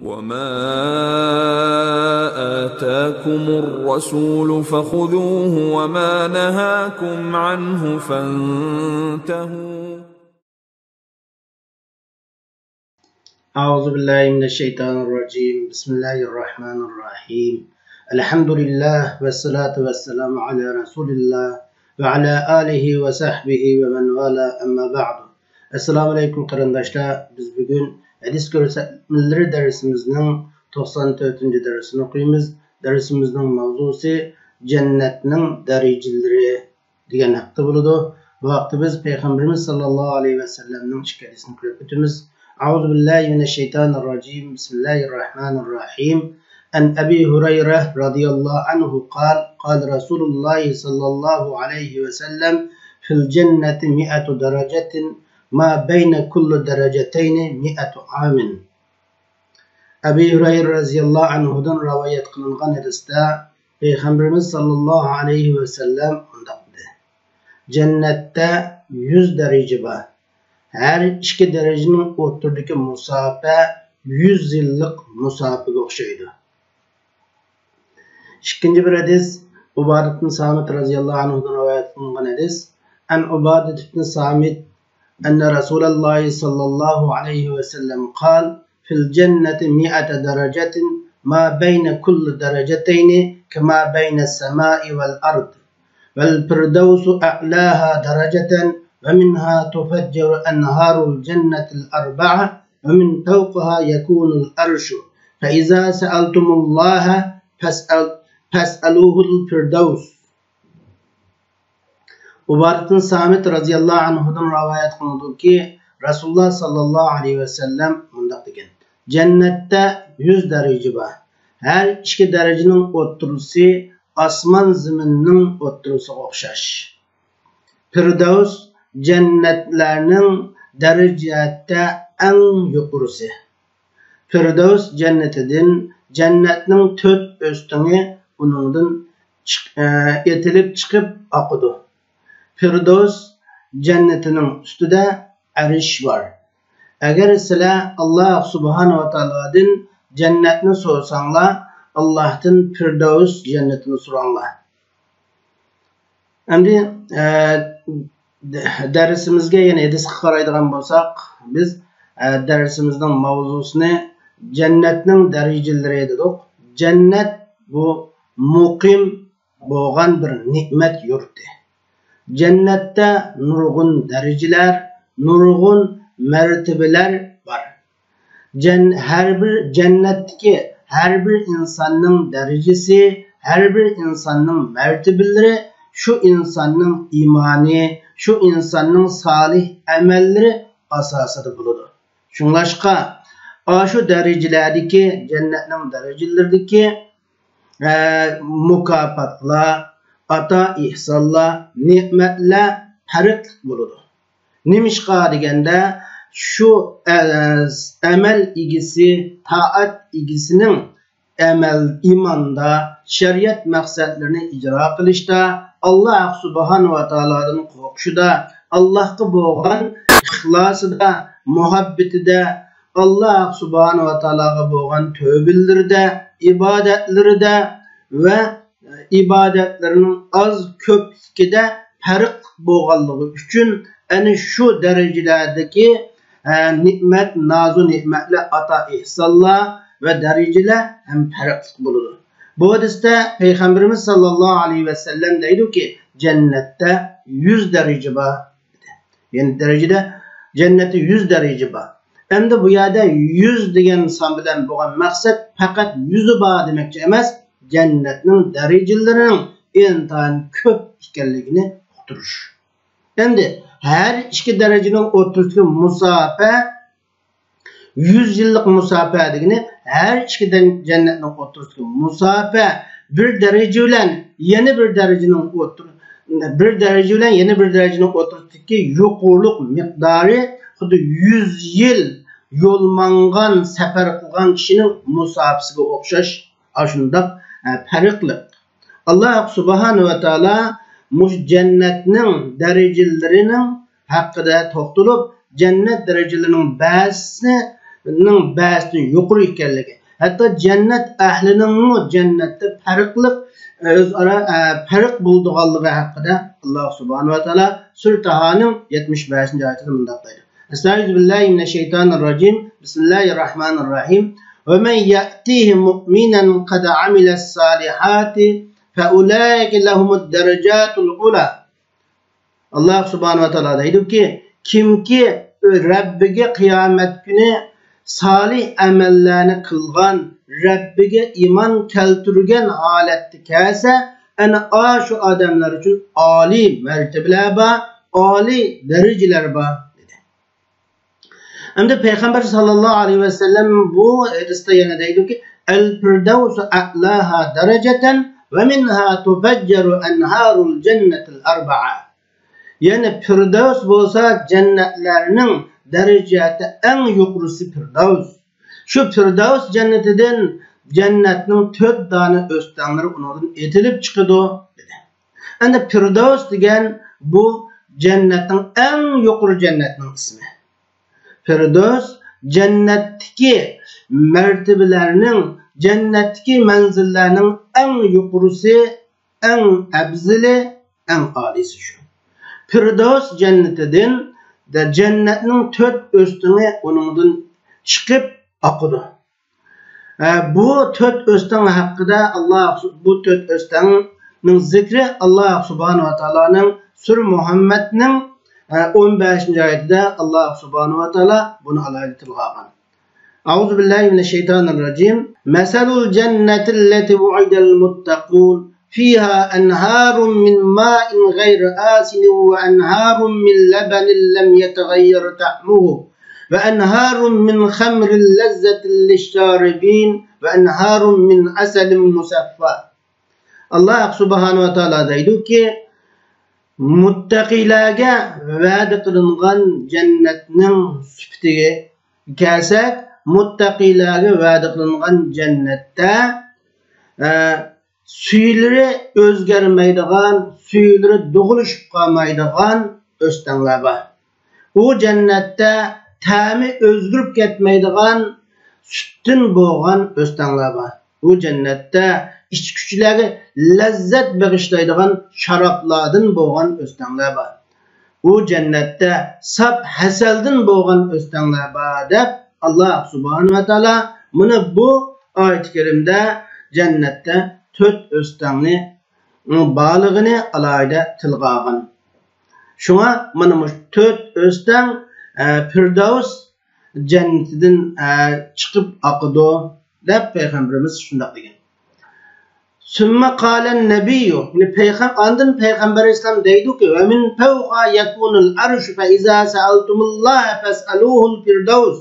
وَمَا آتَاكُمُ الرَّسُولُ فَخُذُوهُ وَمَا نَهَاكُمْ عَنْهُ فَانْتَهُوا. أعوذ بالله من الشيطان الرجيم. بسم الله الرحمن الرحيم. الحمد لله والصلاة والسلام على رسول الله وعلى آله وصحبه ومن والاه أما بعد. Assalamu alaikum qarindoshlar. Biz bugun hadis ko'rsatmalari darsimizning 94-darsini o'qiymiz. Darsimizning mavzusi jannatning darajalari degan haqda bo'ladi. Bu vaqtda biz payg'ambarimiz sollallohu alayhi vasallamning hadisini ko'rib o'tamiz. أعوذ بالله من الشيطان الرجيم. بسم الله الرحمن الرحيم. عن أبي هريرة رضي الله عنه قال قال رسول الله صلى الله عليه وسلم في الجنة 100 درجة ما بين كل درجتين 100 عام. أبي هريرة رضي الله عنه دن رواية قلنغان hadisda Peygamberimiz sallallahu aleyhi ve sellem undaqdı. Cennette 100 derece var. Her iki derecenin o'rtadagi musofa 100 yillik musofaga o'xshaydi. İkinci bir hadis Ubadat ibn Samit radhiyallohu anhudan rivoyat qilingan hadis. An Ubadat ibn Samit anna Rasululloh sallallohu alayhi ve sellem قال في الجنة 100 درجة ما بين كل درجتين كما بين السماء والأرض والفردوس أعلاها درجة ومنها تفجر أنهار الجنة الأربعة ومن فوقها يكون الأرش فإذا سألتم الله فاسألوه الفردوس. Ubadat ibn Samit radhiyallohu anhudan rivoyat qilinadi ki Rasululloh sallallohu alayhi ve sellem mundaq degan. Cennette 100 derece var. Her iki derecenin o'rtasi osmon zaminning o'rtasiga o'xshash. Firdavs cennetlerinin derecette en yukarısı. Firdavs cennetinin cennetinin 4 üstüne bunundan etilip çıkıp akıdı. Firdavs cennetinin üstüde arish var. Eğer sizler Allah subhanahu wa ta'aladan cennetini sorsanlar, Allah'tan Firdavs cennetini soranlar. Şimdi dersimizge yine hadisga qaraydigan bo'lsak, biz dersimizning mavzusini cennetning darajalari dedik. Cennet bu muqim bo'lgan bir ne'mat yurti. Cennette nurgun darajalar, nurgun mertebeler var. Her bir cennetteki her bir insanın derecesi, her bir insanın mertebeleri şu insanın imani, şu insanın salih emelleri asasıdır buludur. Şunlaşka, şu derecelerdeki, cennetin derecelerindeki mukafatla, ata ihsalla, nimetle fark buludur. Nimişka degende şu emel ilgisi, taat ilgisinin emel imanda, şeriat maksatlarını icra kılışta, Allah subhanahu wa ta'ala'dan korkuşuda, Allah'a boğan ihlasıda, muhabbetide, Allah subhanahu wa ta'ala'ya boğan tövbelerde, ibadetlerde ve ibadetlerinin az köpkide fark boğanlığı için yani şu derecelerdeki nimet, nazu nimetle ata ihsalla ve dereceler hem farklı bulunur. Bu hadiste Peygamberimiz sallallahu aleyhi ve sellem deydi ki cennette 100 derece var. Yani derecede cennette 100 derece var. Hem de bu yerde 100 degen san bilen boğan maksat fakat 100'ü var demekçe emas, cennetinin derecelerinin intayin köp ikenligini oturuş. Şimdi her iki derecenin oturuşu musafe 100 yıllık musafe degini her iki cennetin oturuşu musafe bir derece ile yeni bir derecenin oturuşu yeni bir derecenin oturuştaki yukarılık miktarı 100 yıl yol mangan sefer kılgan kişinin musafesiga okşaş aşında farklı. Allah subhanahu wa ta'ala cennetinin derecelerinin hakkında toxtulup cennet derecelerinin bazısını ba'sidan yuqori ekanligi, hatto jannat ahlining jannatda o'zaro farq bo'lganligi haqida Alloh subhanahu va taolo Sura Tahoning 75-oyatida bunday deydi. Estağfirullah mineşşeytanirracim. Bismillahirrahmanirrahim. Ve men ya'tihi mu'minen kad amiles salihati fe ulaike lehumud derecatul ula. Allah subhanahu wa taala deydi ki, kimki Rabbiga qiyomat kuni salih amallarni qilgan, Rabbiga iymon keltirgan holatda kelsa, ana shu odamlar uchun oliy martabalar bor, oliy darajalar bor. Hem de Peygamber sallallahu aleyhi ve sellem bu hadiste yana deydi ki el-firdevsu a'laha dereceten ve minha tufecceru enharul cennetil arba'a. Yani firdevs bolsa cennetlerinin dereceti en yukarısı firdevs. Şu firdevs cennetinden cennetinin 4 tane östenleri ondan etilip çıkıdı dedi. Yani firdevs degen bu cennetin en yukarı cennetinin ismi. Firdevs cennetteki mertebelerinin, cennetteki menzillerinin en yukarısı, en ebzili, en alisi şu. Firdevs cennetinden de cennetin 4 üstüne onundan çıkıp akıdı. Bu 4 üstün hakkında bu 4 üstünün zikri Allah subhanahu wa ta'ala'nın Sure Muhammed'nin 15. ayetinde Allah subhanahu wa ta'ala bunu alaylı tilgâgan. Euzubillahimineşşeytanirracim. Meselul cennetilleti vu'idel muttakûn fiha enhârun min mâin gayri âsinin ve enhârun min lebenin lem yetegayyer ta'muhu ve enhârun min khamrin lezzetin lişşâribîn ve enhârun min aselin musaffâ. Allah subhanahu wa ta'ala deydi ki, muttaqilarga va'da qilingan jannatning sifatiga kelsak, muttaqilarga va'da qilingan jannatda suylari o'zgarmaydigan, suylari dug'ilishib qolmaydigan o'stanlar bor. U jannatda ta'mi o'zgarib ketmaydigan sutdan bo'lgan o'stanlar bor. U jannatda içkiçileri lezzet bağışlaydigan şaraplardan bo'lgan o'stanlar bor. U cennette sap hasaldan bo'lgan o'stanlar bor deb Allah subhanahu wa taala bunu bu oyat-i kerimda cennette 4 o'stanni borligini alayda tilga olgan. Shunga mana bu 4 o'stan Firdevs cennetidan chiqib oqidi deb payg'ambarimiz shunday degan. Sümme kâlen nebiyyü. Andın Peygamber İslam deydi ki ve min fevqa yekunul arş fe izâ sealtumullâhe fes'alûhul firdevs.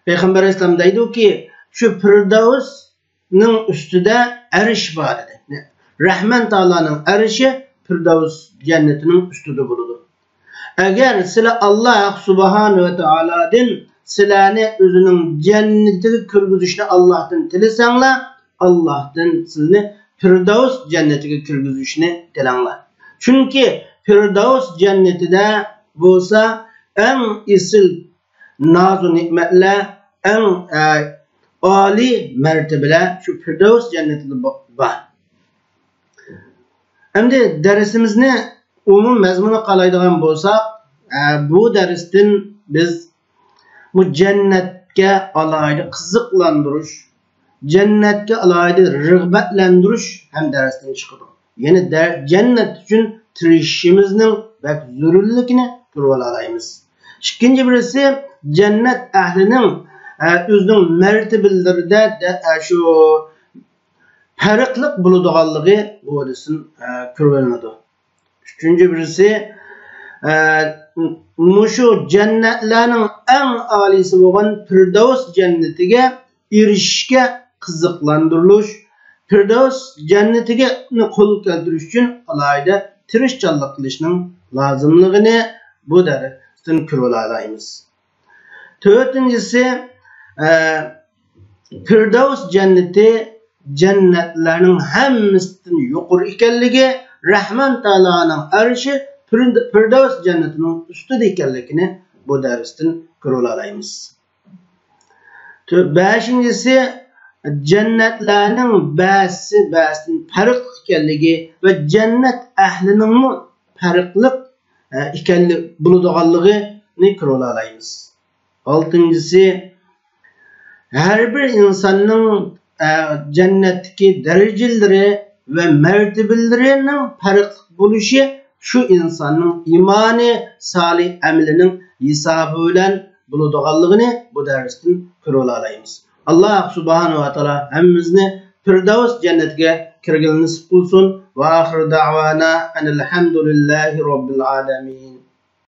Peygamber İslam deydi ki şu firdevs'nin üstüde arş var dedi. Rahman Taala'nın arşı firdevs cennetinin üstüde buludu. Eğer sila Allah subhanahu ve Taala'dan silani özünün cennetine kirgizişini Allah'tan tilesenler, Allah'tan sizni Firdevs cennetiga kirgizishni tilanglar. Chunki Firdevs cennetida bo'lsa eng isil nozu ne'matlar, eng oliy martabalar shu Firdevs cennetida bor. Endi darsimizni umum mazmuni qalaydigan bo'lsak, bu darsdan biz bu jannatga alayda qiziqlantirish, cennetke alayda rıgbatlendirish hem dersden çıkıdı. Yani cennet için tirişimizin bek zürürlükini turvalayımız. İkinci birisi cennet ehlinin özünün mertebelerinde şu farklılık bulunduğallığı bu hadisin kurvelanıdı. Üçüncü birisi şu cennetlerin en alisi olan Firdevs cennetiga erişishga qiziqlantirilish, Firdevs cennetiga qo'l keltirish uchun alayda tirishchanlik qilishning lozimligini bu darsdan ko'rib olamiz. To'rtinchisi, Firdevs cenneti cennetlerinin hammasidan yuqori ekanligi, Rahman Taoloning arshi Firdevs cennetinin ustida ekanligini bu darsdan ko'rib olamiz. Beşincisi cennetlerinin ba'sidan farklı ekanligi ve cennet ehlinin farklı ekanligi buladiganligini ko'ra olamiz. Altıncısı her bir insanın cennetteki dereceleri ve mertebelerinin farklı buluşu şu insanın imani salih amelinin hesabı bilen buladiganligini bu dersden ko'ra olamiz. Allah subhanahu wa ta'ala hemmimizni Firdavs cennetine kirgilini nasip qilsin. Ve ahir da'vana enelhamdülillahi rabbil alamin.